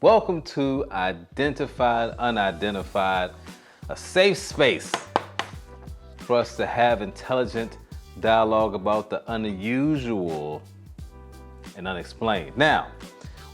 Welcome to Identified, Unidentified, a safe space for us to have intelligent dialogue about the unusual and unexplained. Now,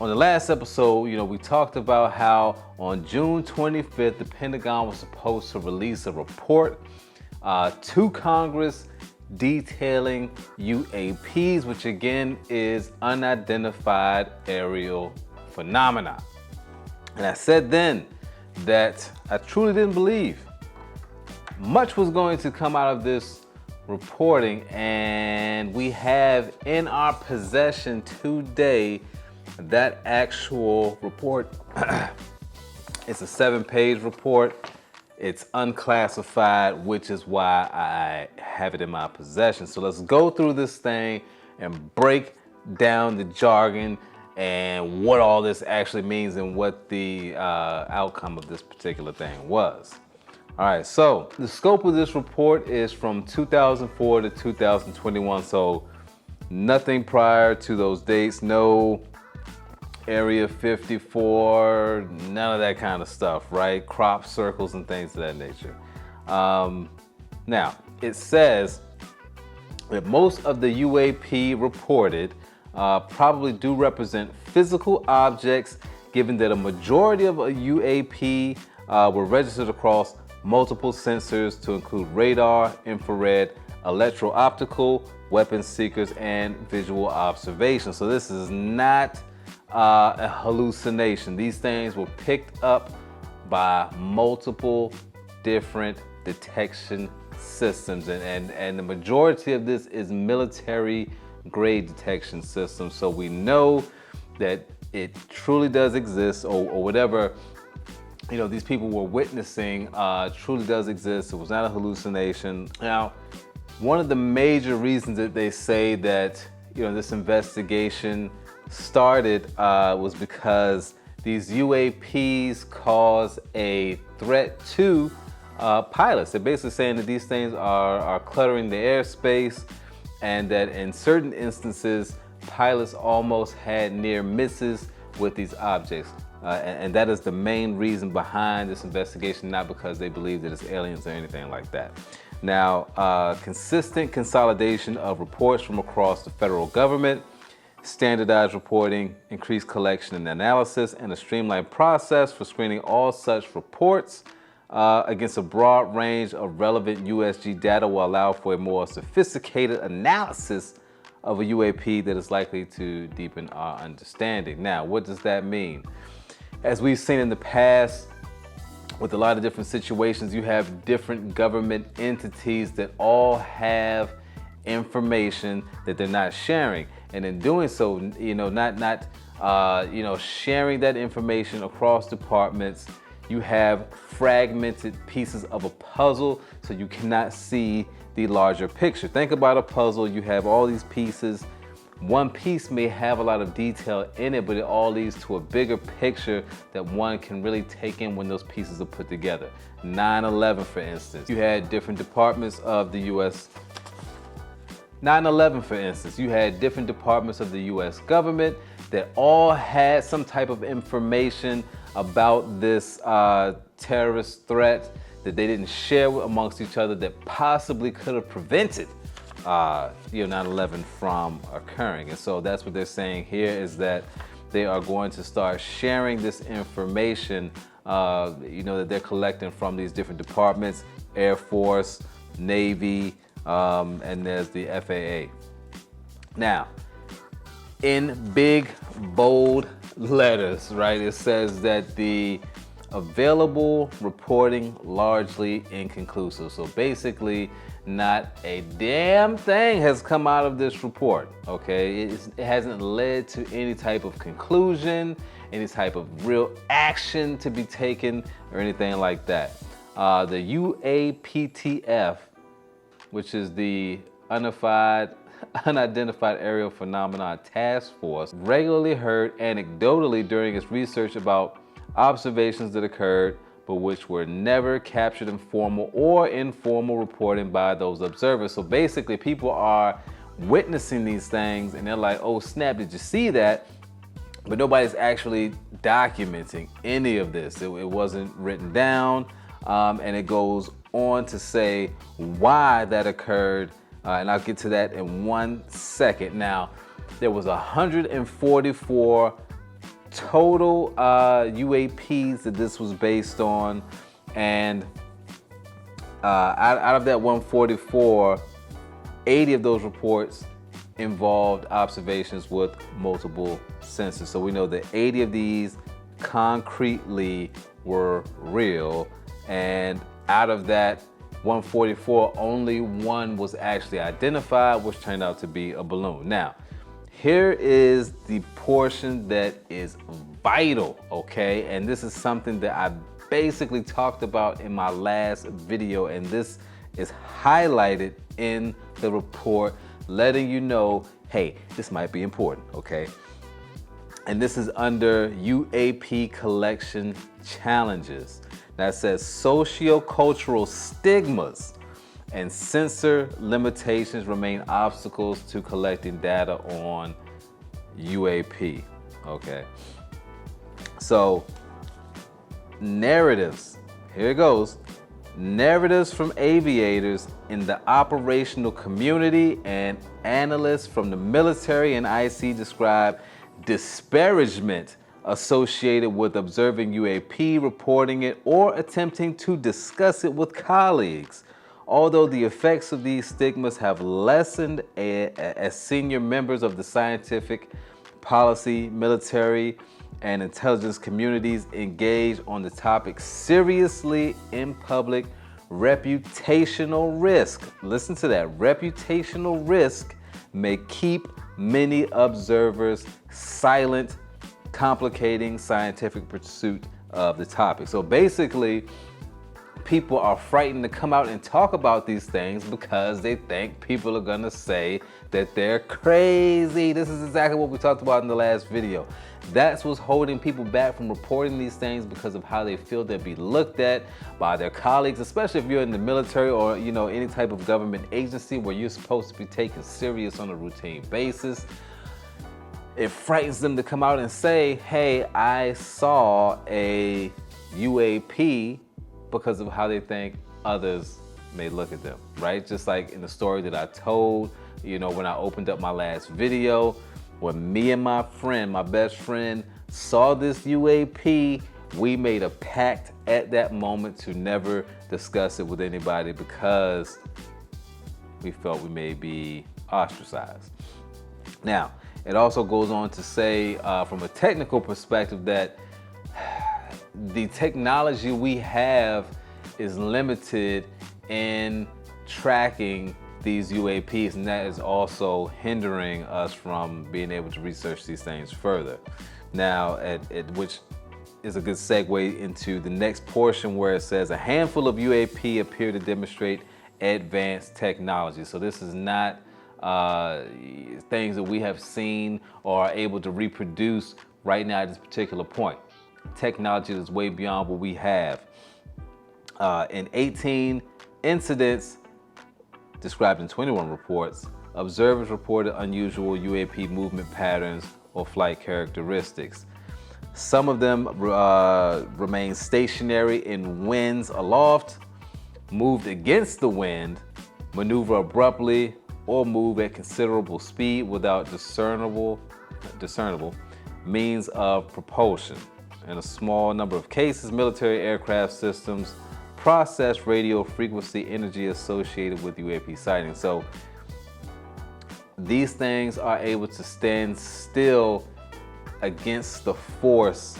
on the last episode, we talked about how on June 25th, the Pentagon was supposed to release a report to Congress detailing UAPs, which again is unidentified aerial phenomena. And I said then that I truly didn't believe much was going to come out of this reporting, and we have in our possession today that actual report. It's a 7-page report. It's unclassified, which is why I have it in my possession. So let's go through this thing and break down the jargon and what all this actually means and what the outcome of this particular thing was. All right, so the scope of this report is from 2004 to 2021, so nothing prior to those dates, no Area 54, none of that kind of stuff, right? Crop circles and things of that nature. Now, it says that most of the UAP reported probably do represent physical objects, given that a majority of a UAP were registered across multiple sensors to include radar, infrared, electro-optical, weapon seekers, and visual observation. So this is not a hallucination. These things were picked up by multiple different detection systems, and the majority of this is military grade detection systems. So we know that it truly does exist, or whatever these people were witnessing truly does exist. It was not a hallucination. Now, one of the major reasons that they say that this investigation started was because these UAPs cause a threat to pilots. They're basically saying that these things are cluttering the airspace, and that in certain instances, pilots almost had near misses with these objects. And that is the main reason behind this investigation, not because they believe that it's aliens or anything like that. Now, consistent consolidation of reports from across the federal government, standardized reporting, increased collection and analysis, and a streamlined process for screening all such reports against a broad range of relevant USG data will allow for a more sophisticated analysis of a UAP that is likely to deepen our understanding. Now, what does that mean? As we've seen in the past, with a lot of different situations, you have different government entities that all have information that they're not sharing. And in doing so, not sharing that information across departments, you have fragmented pieces of a puzzle, so you cannot see the larger picture. Think about a puzzle. You have all these pieces. One piece may have a lot of detail in it, but it all leads to a bigger picture that one can really take in when those pieces are put together. 9/11, for instance, you had different departments of the U.S. 9/11, for instance, you had different departments of the U.S. government that all had some type of information about this terrorist threat that they didn't share amongst each other that possibly could have prevented 9/11 from occurring. And so that's what they're saying here, is that they are going to start sharing this information that they're collecting from these different departments: Air Force, Navy, and there's the FAA. Now, in big, bold letters, right, it says that the available reporting largely inconclusive. So basically, not a damn thing has come out of this report, okay? It hasn't led to any type of conclusion, any type of real action to be taken, or anything like that. The UAPTF, which is the Unidentified Aerial Phenomena Task Force, regularly heard anecdotally during its research about observations that occurred, but which were never captured in formal or informal reporting by those observers. So basically, people are witnessing these things and they're like, oh snap, did you see that? but nobody's actually documenting any of this. It wasn't written down, and it goes on to say why that occurred, and I'll get to that in 1 second. Now, there was 144 total UAPs that this was based on, and out of that 144, 80 of those reports involved observations with multiple sensors. So we know that 80 of these concretely were real, and out of that 144, only one was actually identified, which turned out to be a balloon. Now, here is the portion that is vital, okay? And this is something that I basically talked about in my last video, and this is highlighted in the report, letting you know, hey, this might be important, okay? And this is under UAP collection challenges. That says sociocultural stigmas and sensor limitations remain obstacles to collecting data on UAP, okay? So, narratives, here it goes. Narratives from aviators in the operational community and analysts from the military and IC describe disparagement associated with observing UAP, reporting it, or attempting to discuss it with colleagues. Although the effects of these stigmas have lessened as senior members of the scientific, policy, military, and intelligence communities engage on the topic seriously in public, reputational risk, listen to that, reputational risk may keep many observers silent, complicating scientific pursuit of the topic. So basically, people are frightened to come out and talk about these things because they think people are gonna say that they're crazy. This is exactly what we talked about in the last video. That's what's holding people back from reporting these things, because of how they feel they'll be looked at by their colleagues, especially if you're in the military or any type of government agency where you're supposed to be taken serious on a routine basis. It frightens them to come out and say, hey, I saw a UAP, because of how they think others may look at them, right? Just like in the story that I told, when I opened up my last video, when me and my friend, my best friend, saw this UAP, we made a pact at that moment to never discuss it with anybody because we felt we may be ostracized. Now, it also goes on to say, from a technical perspective, that the technology we have is limited in tracking these UAPs, and that is also hindering us from being able to research these things further. Now, which is a good segue into the next portion, where it says a handful of UAP appear to demonstrate advanced technology. So this is not things that we have seen or are able to reproduce right now at this particular point. Technology that's way beyond what we have. In 18 incidents described in 21 reports, observers reported unusual UAP movement patterns or flight characteristics. Some of them remained stationary in winds aloft, moved against the wind, maneuver abruptly, or move at considerable speed without discernible means of propulsion. In a small number of cases, military aircraft systems process radio frequency energy associated with UAP sightings. So these things are able to stand still against the force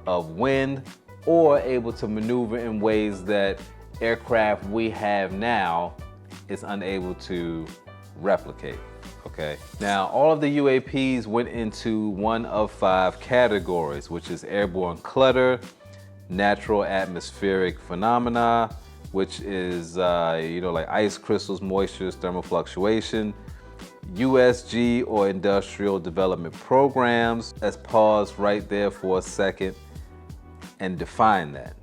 of wind, or able to maneuver in ways that aircraft we have now is unable to replicate. Okay. Now, all of the UAPs went into one of 5 categories, which is airborne clutter, natural atmospheric phenomena, which is, like ice crystals, moisture, thermal fluctuation, USG or industrial development programs. Let's pause right there for a second and define that.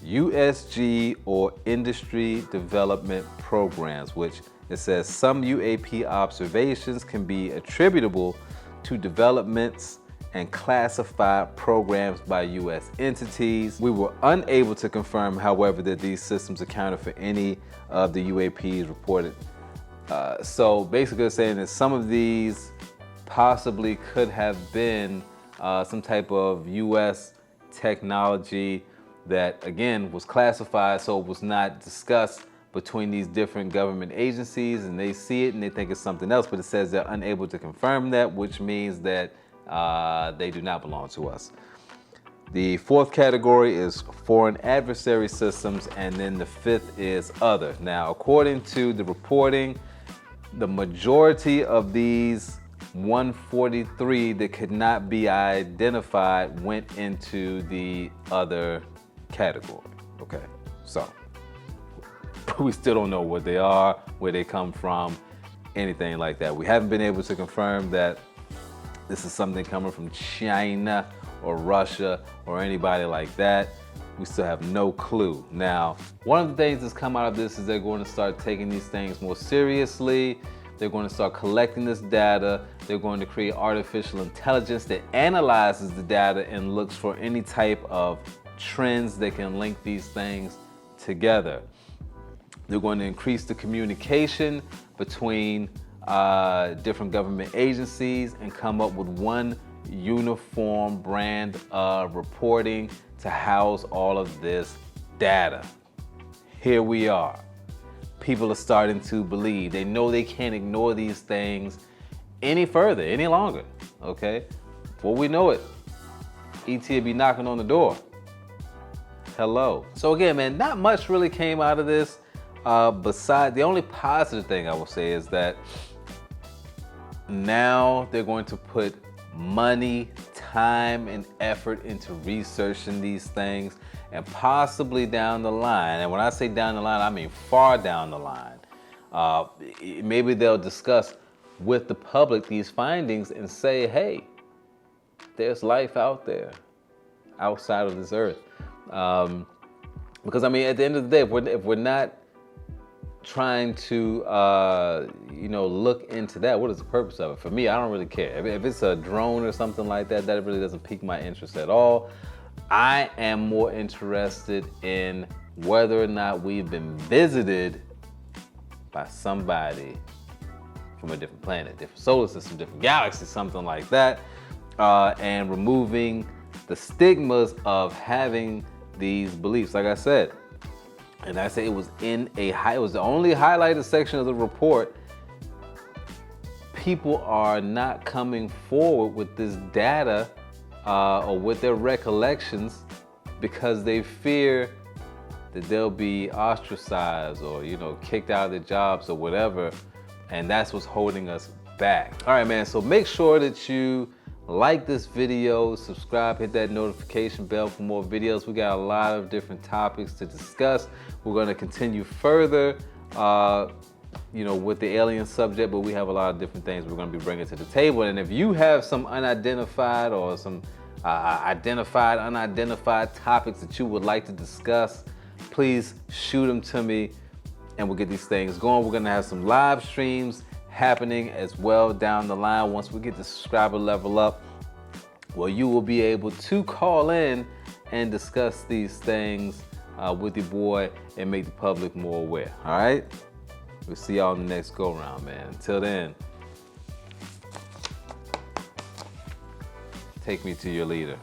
USG or industry development programs, which it says some UAP observations can be attributable to developments and classified programs by U.S. entities. We were unable to confirm, however, that these systems accounted for any of the UAPs reported. So basically saying that some of these possibly could have been some type of U.S. technology that, again, was classified, so it was not discussed between these different government agencies, and they see it and they think it's something else, but it says they're unable to confirm that, which means that they do not belong to us. The fourth category is foreign adversary systems, and then the fifth is other. Now, according to the reporting, the majority of these 143 that could not be identified went into the other category. Okay, so we still don't know what they are, where they come from, anything like that. We haven't been able to confirm that this is something coming from China or Russia or anybody like that. We still have no clue. Now, one of the things that's come out of this is they're going to start taking these things more seriously. They're going to start collecting this data. They're going to create artificial intelligence that analyzes the data and looks for any type of trends that can link these things together. They're going to increase the communication between different government agencies and come up with one uniform brand of reporting to house all of this data. Here we are. People are starting to believe. They know they can't ignore these things any further, any longer, okay? Before we know it, ET will be knocking on the door. Hello. So again, man, not much really came out of this. Besides, the only positive thing I will say is that now they're going to put money, time, and effort into researching these things, and possibly down the line, and when I say down the line, I mean far down the line, maybe they'll discuss with the public these findings and say, hey, there's life out there, outside of this earth. Because I mean, at the end of the day, if we're not trying to look into that, what is the purpose of it? For me, I don't really care. If it's a drone or something like that, that really doesn't pique my interest at all. I am more interested in whether or not we've been visited by somebody from a different planet, different solar system, different galaxy, something like that, and removing the stigmas of having these beliefs. Like I said, and I say it was it was the only highlighted section of the report. People are not coming forward with this data or with their recollections because they fear that they'll be ostracized or, kicked out of their jobs or whatever. And that's what's holding us back. All right, man, so make sure that you like this video, subscribe, hit that notification bell for more videos. We got a lot of different topics to discuss. We're going to continue further, with the alien subject, but we have a lot of different things we're going to be bringing to the table. And if you have some unidentified or some identified, unidentified topics that you would like to discuss, please shoot them to me and we'll get these things going. We're going to have some live streams happening as well down the line once we get the subscriber level up, where you will be able to call in and discuss these things with your boy and make the public more aware. All right? We'll see y'all in the next go round, man. Until then, take me to your leader.